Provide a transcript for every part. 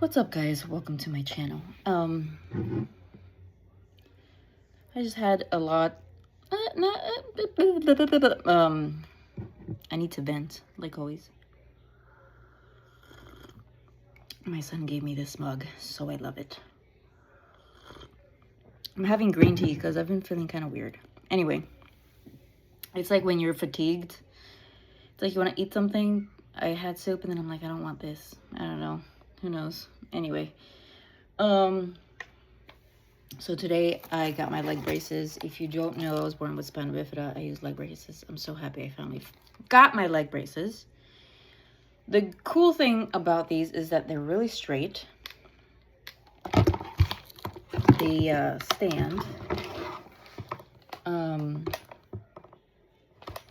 What's up, guys? Welcome to my channel. I just had a lot. I need to vent, like always. My son gave me this mug, so I love it. I'm having green tea because I've been feeling kind of weird. Anyway, it's like when you're fatigued. It's like you want to eat something. I had soup and then I'm like, I don't want this. I don't know. Who knows? Anyway, so today I got my leg braces. If you don't know, I was born with spina bifida. I use leg braces. I'm so happy I finally got my leg braces. The cool thing about these is that they're really straight. They stand.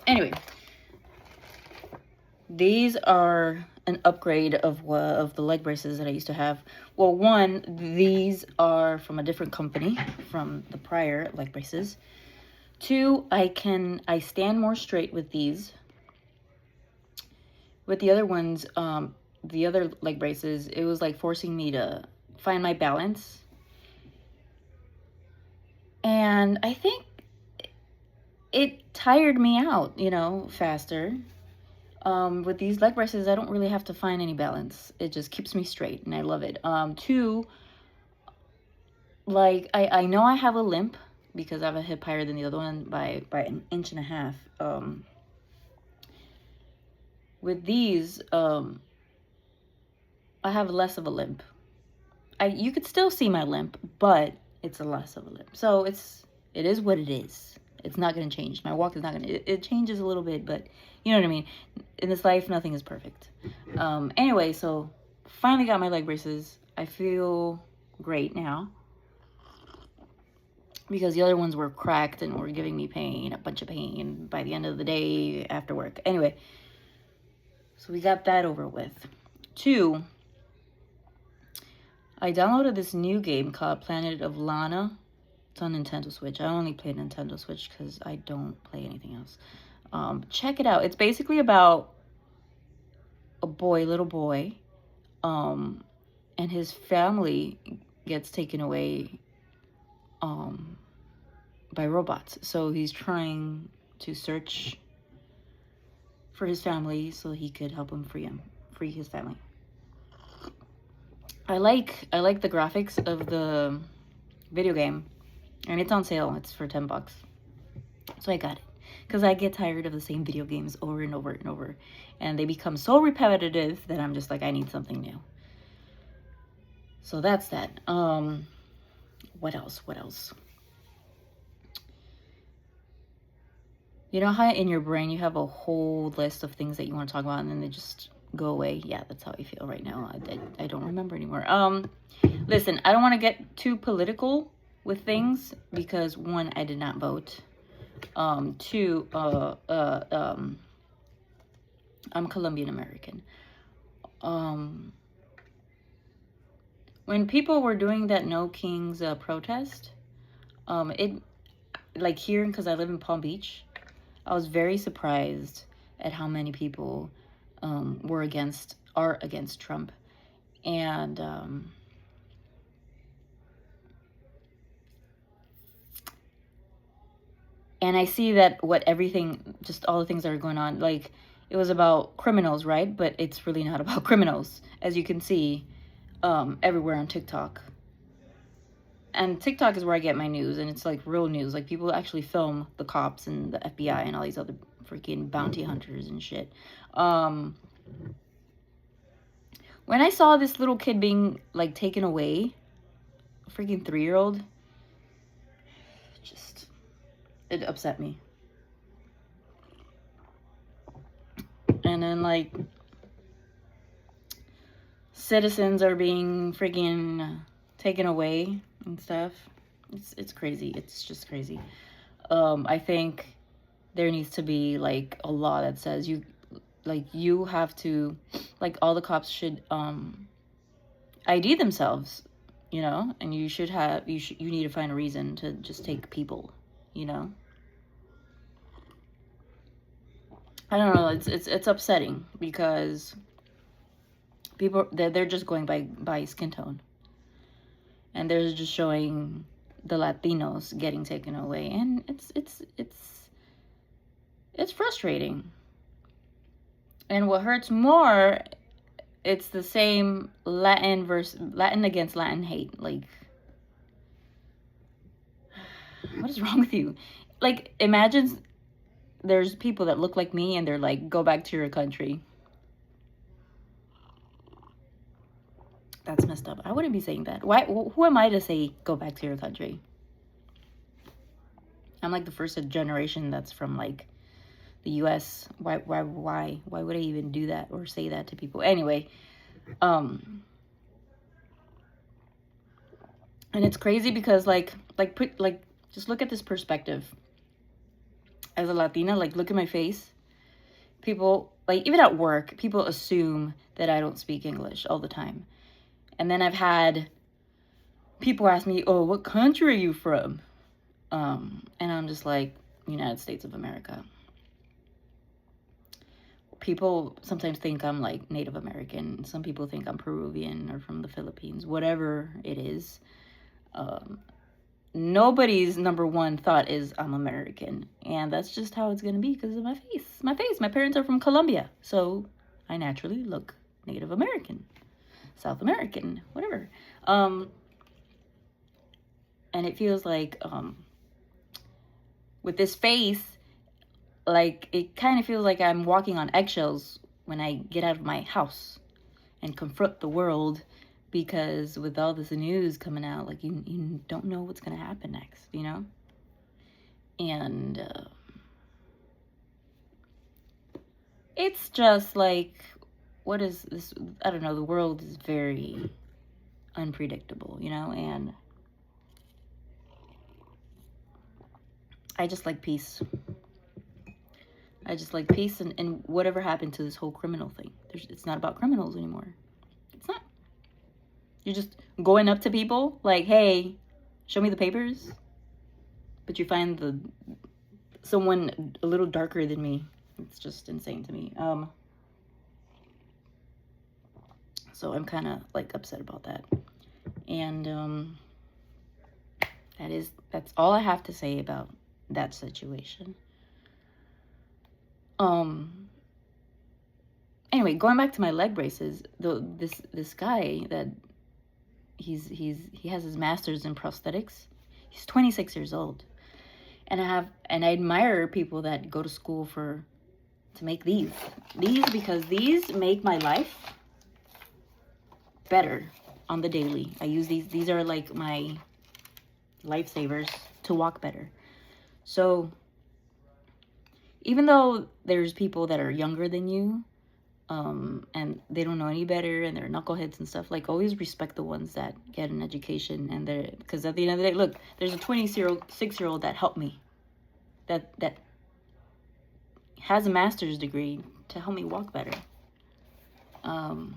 Anyway, these are an upgrade of the leg braces that I used to have. Well, one, these are from a different company from the prior leg braces. Two, I stand more straight with these. With the other ones, the other leg braces, it was like forcing me to find my balance. And I think it tired me out, you know, faster. With these leg braces, I don't really have to find any balance. It just keeps me straight, and I love it. Two, like, I know I have a limp because I have a hip higher than the other one by an inch and a half. With these, I have less of a limp. You could still see my limp, but it's a less of a limp. So it is what it is. It's not going to change. My walk is not going to, it changes a little bit, but you know what I mean? In this life, nothing is perfect. Anyway, so finally got my leg braces. I feel great now because the other ones were cracked and were giving me pain, a bunch of pain by the end of the day after work. Anyway, so we got that over with. Two, I downloaded this new game called Planet of Lana. It's on Nintendo Switch. I only play Nintendo Switch because I don't play anything else. Check it out. It's basically about a little boy, and his family gets taken away by robots. So he's trying to search for his family so he could help him free his family. I like the graphics of the video game, and it's on sale. It's for $10, so I got it because I get tired of the same video games over and over and over, and they become so repetitive that I'm just like, I need something new. So that's that. What else? You know how in your brain you have a whole list of things that you want to talk about and then they just go away? Yeah, that's how I feel right now. I don't remember anymore. Listen, I don't want to get too political with things because one, I did not vote. Two, I'm Colombian American. When people were doing that No Kings protest, it, like here, because I live in Palm Beach, I was very surprised at how many people are against Trump. And I see that just all the things that are going on, like it was about criminals, right? But it's really not about criminals, as you can see everywhere on TikTok. And TikTok is where I get my news, and it's like real news. Like people actually film the cops and the FBI and all these other freaking bounty hunters and shit. When I saw this little kid being like taken away, a freaking 3-year-old, it upset me. And then like citizens are being freaking taken away and stuff. It's crazy. It's just crazy. I think there needs to be like a law that says you have to, like, all the cops should ID themselves, you know, and you need to find a reason to just take people, you know. I don't know, it's upsetting because People, they're just going by skin tone. And they're just showing the Latinos getting taken away. And it's frustrating. And what hurts more, it's the same Latin against Latin hate. Like, what is wrong with you? Like, imagine there's people that look like me and they're like, go back to your country. That's messed up. I wouldn't be saying that. Why? Who am I to say go back to your country? I'm like the first generation that's from like the U.S. Why would I even do that or say that to people? Anyway, and it's crazy because like just look at this perspective. As a Latina, like, look at my face. People, like, even at work, people assume that I don't speak English all the time. And then I've had people ask me, oh, what country are you from? And I'm just like, United States of America. People sometimes think I'm like Native American. Some people think I'm Peruvian or from the Philippines, whatever it is. Nobody's number one thought is I'm American. And that's just how it's going to be because of my face. My parents are from Colombia. So I naturally look Native American, South American, whatever. And it feels like with this face, like it kind of feels like I'm walking on eggshells when I get out of my house and confront the world, because with all this news coming out, like you don't know what's going to happen next, you know? And it's just like, what is this? I don't know. The world is very unpredictable, you know? And I just like peace. I just like peace and whatever happened to this whole criminal thing. It's not about criminals anymore. It's not. You're just going up to people like, hey, show me the papers. But you find someone a little darker than me. It's just insane to me. So I'm kind of like upset about that. And that's all I have to say about that situation. Anyway, going back to my leg braces, this guy that he has his master's in prosthetics. He's 26 years old. And I admire people that go to school to make these because these make my life better on the daily. I use these are like my lifesavers to walk better. So even though there's people that are younger than you, and they don't know any better, and they're knuckleheads and stuff, like, always respect the ones that get an education, and because at the end of the day, look, there's a 26-year-old that helped me, that has a master's degree to help me walk better. So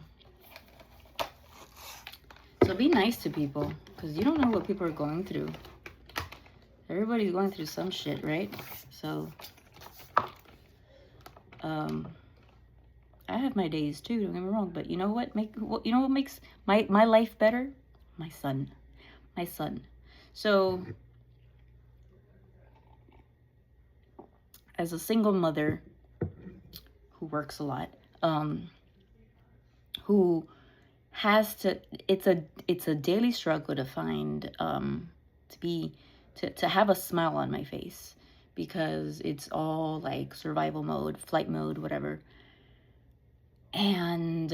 be nice to people, because you don't know what people are going through. Everybody's going through some shit, right? So I have my days too, don't get me wrong, but you know what makes my life better? My son. So as a single mother who works a lot, who has to, it's a daily struggle to find to have a smile on my face, because it's all like survival mode, flight mode, whatever. And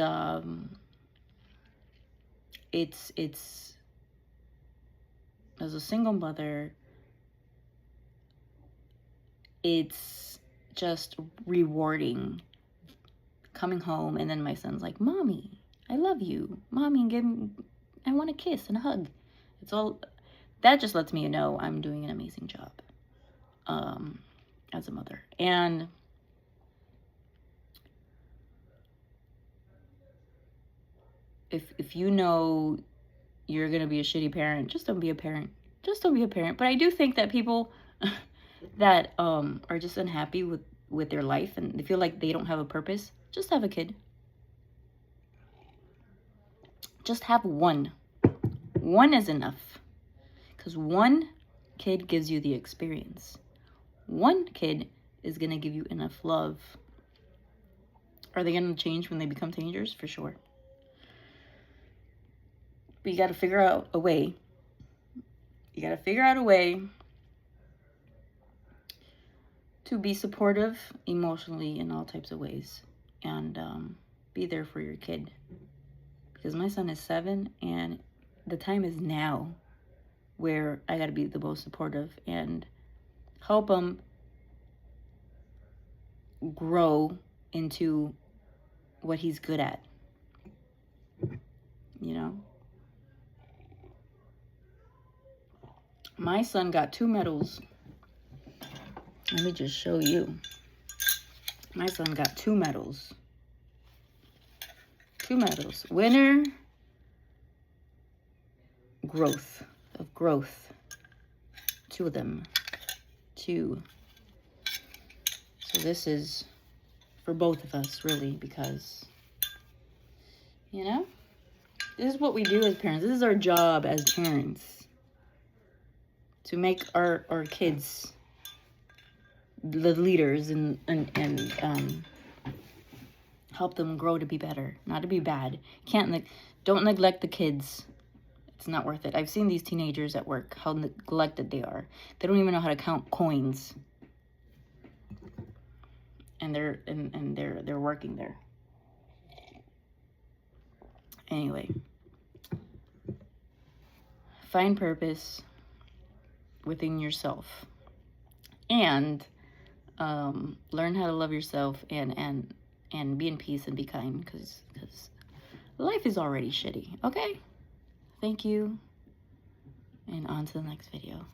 it's as a single mother, it's just rewarding coming home and then my son's like, "Mommy, I love you. Mommy, I want a kiss and a hug." It's all that just lets me know I'm doing an amazing job as a mother. And if you know you're gonna be a shitty parent, just don't be a parent. But I do think that people that are just unhappy with their life and they feel like they don't have a purpose, just have a kid. Just have one. One is enough. Because one kid gives you the experience. One kid is going to give you enough love. Are they going to change when they become teenagers? For sure. But you got to figure out a way. You got to figure out a way to be supportive emotionally in all types of ways. And be there for your kid. Because my son is 7 and the time is now where I got to be the most supportive and help him grow into what he's good at. You know? My son got 2 medals. Let me just show you. My son got 2 medals. 2 medals. Winner, growth. 2 of them. 2. So this is for both of us, really, because, you know, this is what we do as parents. This is our job as parents. To make our kids the leaders and help them grow to be better, not to be bad. Don't neglect the kids. It's not worth it. I've seen these teenagers at work, how neglected they are. They don't even know how to count coins. And they're working there. Anyway, find purpose within yourself, and learn how to love yourself, and be in peace and be kind, because life is already shitty. Okay, thank you, and on to the next video.